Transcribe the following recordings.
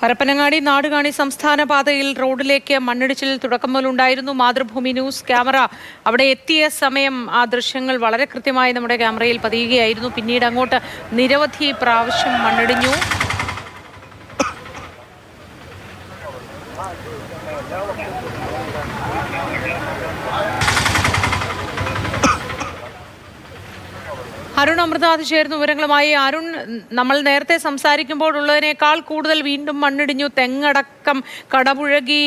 പരപ്പനങ്ങാടി നാടുകാണി സംസ്ഥാന പാതയിൽ റോഡിലേക്ക് മണ്ണിടിച്ചിൽ തുടക്കം മുതലുണ്ടായിരുന്നു. മാതൃഭൂമി ന്യൂസ് ക്യാമറ അവിടെ എത്തിയ സമയം ആ ദൃശ്യങ്ങൾ വളരെ കൃത്യമായി നമ്മുടെ ക്യാമറയിൽ പതിയുകയായിരുന്നു. പിന്നീട് അങ്ങോട്ട് നിരവധി പ്രാവശ്യം മണ്ണിടിഞ്ഞു. അരുൺ അമൃതാഥ് ചേർന്ന വിവരങ്ങളുമായി. അരുൺ, നമ്മൾ നേരത്തെ സംസാരിക്കുമ്പോഴുള്ളതിനേക്കാൾ കൂടുതൽ വീണ്ടും മണ്ണിടിഞ്ഞു, തെങ്ങടക്കം കടപുഴകി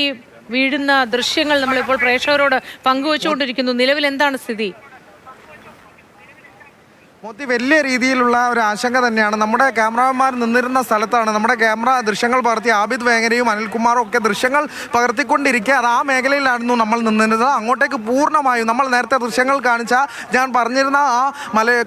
വീഴുന്ന ദൃശ്യങ്ങൾ നമ്മളിപ്പോൾ പ്രേക്ഷകരോട് പങ്കുവച്ചുകൊണ്ടിരിക്കുന്നു. നിലവിൽ എന്താണ് സ്ഥിതി? വലിയ രീതിയിലുള്ള ഒരു ആശങ്ക തന്നെയാണ്. നമ്മുടെ ക്യാമറമാർ നിന്നിരുന്ന സ്ഥലത്താണ് നമ്മുടെ ക്യാമറ ദൃശ്യങ്ങൾ പകർത്തി ആബിദ് വേങ്ങരയും അനിൽകുമാറും ഒക്കെ ദൃശ്യങ്ങൾ പകർത്തിക്കൊണ്ടിരിക്കുക. അത് ആ മേഖലയിലായിരുന്നു നമ്മൾ നിന്നിരുന്നത്. അങ്ങോട്ടേക്ക് പൂർണ്ണമായും നമ്മൾ നേരത്തെ ദൃശ്യങ്ങൾ കാണിച്ച ഞാൻ പറഞ്ഞിരുന്ന ആ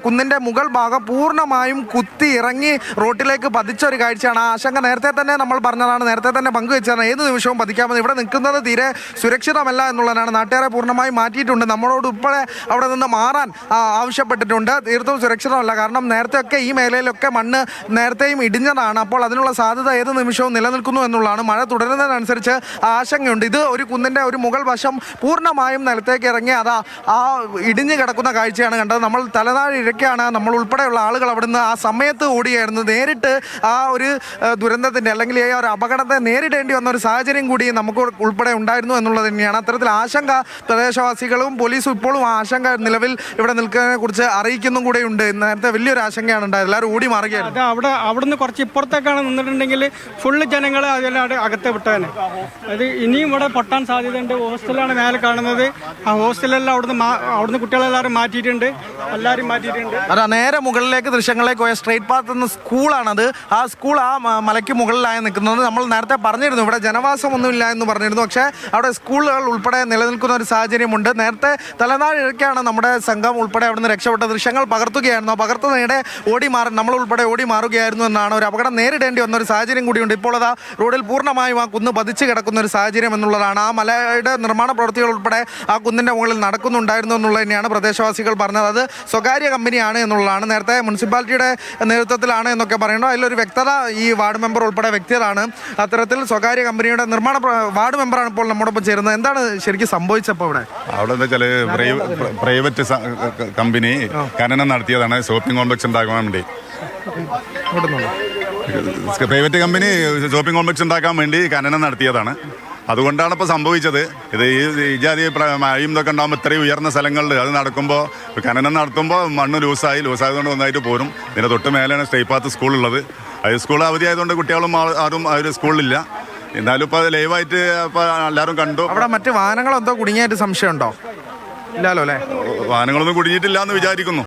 കുന്നിൻ്റെ മുകൾ ഭാഗം പൂർണ്ണമായും കുത്തി ഇറങ്ങി റോട്ടിലേക്ക് പതിച്ചൊരു കാഴ്ചയാണ്. ആ ആശങ്ക നേരത്തെ തന്നെ നമ്മൾ പറഞ്ഞതാണ്, നേരത്തെ തന്നെ പങ്കുവെച്ചതാണ്. ഏത് നിമിഷവും പതിക്കാമെന്ന്. ഇവിടെ നിൽക്കുന്നത് തീരെ സുരക്ഷിതമല്ല എന്നുള്ളതാണ്. നാട്ടുകാരെ പൂർണ്ണമായും മാറ്റിയിട്ടുണ്ട്. നമ്മളോട് ഉൾപ്പെടെ അവിടെ നിന്ന് മാറാൻ ആവശ്യപ്പെട്ടിട്ടുണ്ട്. തീർത്തും സുരക്ഷിതമല്ല. കാരണം നേരത്തെയൊക്കെ ഈ മേഖലയിലൊക്കെ മണ്ണ് നേരത്തെയും ഇടിഞ്ഞതാണ്. അപ്പോൾ അതിനുള്ള സാധ്യത ഏത് നിമിഷവും നിലനിൽക്കുന്നു എന്നുള്ളതാണ്. മഴ തുടരുന്നതിനനുസരിച്ച് ആശങ്കയുണ്ട്. ഇത് ഒരു കുന്നിൻ്റെ ഒരു മുകൾ വശം പൂർണ്ണമായും നിലത്തേക്ക് ഇറങ്ങി അതാ ആ ഇടിഞ്ഞു കിടക്കുന്ന കാഴ്ചയാണ് കണ്ടത്. നമ്മൾ തലനാഴി ഇഴയ്ക്കാണ്. നമ്മൾ ഉൾപ്പെടെയുള്ള ആളുകൾ അവിടുന്ന് ആ സമയത്ത് ഓടിയായിരുന്നു. നേരിട്ട് ആ ഒരു ദുരന്തത്തിൻ്റെ അല്ലെങ്കിൽ ഈ ഒരു അപകടത്തെ നേരിടേണ്ടി വന്ന ഒരു സാഹചര്യം കൂടി നമുക്ക് ഉൾപ്പെടെ ഉണ്ടായിരുന്നു എന്നുള്ളത് തന്നെയാണ്. അത്തരത്തിൽ ആശങ്ക പ്രദേശവാസികളും പോലീസും ഇപ്പോഴും ആ ആശങ്ക നിലവിൽ ഇവിടെ നിൽക്കുന്നതിനെ കുറിച്ച് അറിയിക്കുന്നും കൂടെ ഉണ്ട്. നേരത്തെ വലിയൊരു ആശങ്കയാണ് ഉണ്ടായത്. എല്ലാവരും ഓടി മാറുകയാണ്. അവിടുന്ന് കുറച്ച് ഇപ്പുറത്തേക്കാണ് നിന്നിട്ടുണ്ടെങ്കിൽ ഫുള്ള് ജനങ്ങൾ അതെല്ലാം അകത്തെ വിട്ടാണ്. അത് ഇനിയും ഇവിടെ പൊട്ടാൻ സാധ്യതയുണ്ട്. ഹോസ്റ്റലാണ് മേലെ കാണുന്നത്. ആ ഹോസ്റ്റലെല്ലാം അവിടുന്ന് കുട്ടികളെല്ലാവരും മാറ്റിയിട്ടുണ്ട്. എല്ലാവരും മാറ്റിയിട്ടുണ്ട്. അതാ നേരെ മുകളിലേക്ക് ദൃശ്യങ്ങളിലേക്ക് പോയ സ്ട്രേറ്റ് പാത്ത് എന്ന സ്കൂളാണത്. ആ സ്കൂൾ ആ മലയ്ക്ക് മുകളിലായി നിൽക്കുന്നത്. നമ്മൾ നേരത്തെ പറഞ്ഞിരുന്നു ഇവിടെ ജനവാസമൊന്നുമില്ല എന്ന് പറഞ്ഞിരുന്നു. പക്ഷേ അവിടെ സ്കൂളുകൾ ഉൾപ്പെടെ നിലനിൽക്കുന്ന ഒരു സാഹചര്യമുണ്ട്. നേരത്തെ തലനാഴിഴയ്ക്കാണ് നമ്മുടെ സംഘം ഉൾപ്പെടെ അവിടുന്ന് രക്ഷപ്പെട്ട ദൃശ്യങ്ങൾ പകർത്തുകയായിരുന്നു. പകർത്തുന്നതിടെ നമ്മൾ ഉൾപ്പെടെ ഓടി മാറുകയായിരുന്നു എന്നാണ്. ഒരു അപകടം നേരിടേണ്ടി വന്ന ഒരു സാഹചര്യം കൂടിയുണ്ട്. ഇപ്പോൾ അതാ റോഡിൽ പൂർണ്ണമായും ആ കുന്ന് പതിച്ച് കിടക്കുന്ന ഒരു സാഹചര്യം എന്നുള്ളതാണ്. ആ മലയുടെ നിർമ്മാണ പ്രവൃത്തികൾ ഉൾപ്പെടെ ആ കുന്നിൻ്റെ മുകളിൽ നടക്കുന്നുണ്ടായിരുന്നു എന്നുള്ളത് തന്നെയാണ് പ്രദേശവാസികൾ പറഞ്ഞത്. അത് സ്വകാര്യ കമ്പനിയാണ് എന്നുള്ളതാണ്. നേരത്തെ മുനിസിപ്പാലിറ്റിയുടെ നേതൃത്വത്തിലാണ് എന്നൊക്കെ പറയുന്നത്. അതിലൊരു വ്യക്തത ഈ വാർഡ് മെമ്പർ ഉൾപ്പെടെ വ്യക്തിയതാണ്. അത്തരത്തിൽ സ്വകാര്യ കമ്പനിയുടെ നിർമ്മാണ വാർഡ് മെമ്പറാണ് ഇപ്പോൾ നമ്മോടൊപ്പം ചേരുന്നത്. എന്താണ് ശരിക്കും സംഭവിച്ചപ്പോൾ അവിടെ എന്താ വെച്ചാൽ പ്രൈവറ്റ് കമ്പനി ഖനനം നടത്തിയതാണ് ഷോപ്പിംഗ് കോംപ്ലക്സ് ഉണ്ടാക്കാൻ വേണ്ടി. പ്രൈവറ്റ് കമ്പനി ഷോപ്പിംഗ് കോംപ്ലക്സ് ഉണ്ടാക്കാൻ വേണ്ടി ഖനനം നടത്തിയതാണ്. അതുകൊണ്ടാണ് ഇപ്പോൾ സംഭവിച്ചത്. ഇത് ഈ ജാതി മഴയും ഇതൊക്കെ ഉണ്ടാകുമ്പോൾ ഇത്രയും ഉയർന്ന സ്ഥലങ്ങളിൽ അത് നടക്കുമ്പോൾ ഖനനം നടത്തുമ്പോൾ മണ്ണ് ലൂസായതുകൊണ്ട് ഒന്നായിട്ട് പോരും. ഇതിൻ്റെ തൊട്ട് മേലെയാണ് സ്റ്റേറ്റ് പാത്ത് സ്കൂളുള്ളത്. അത് സ്കൂൾ അവധിയായതുകൊണ്ട് കുട്ടികളും ആരും ആ ഒരു സ്കൂളിലില്ല. എന്നാലും ഇപ്പോൾ അത് ലൈവായിട്ട് ഇപ്പോൾ എല്ലാവരും കണ്ടു. അവിടെ മറ്റ് വാഹനങ്ങളെന്തോ കുടുങ്ങിയായിട്ട് സംശയമുണ്ടോ? ഇല്ലല്ലോ അല്ലേ? വാഹനങ്ങളൊന്നും കുടുങ്ങിയിട്ടില്ല എന്ന് വിചാരിക്കുന്നു.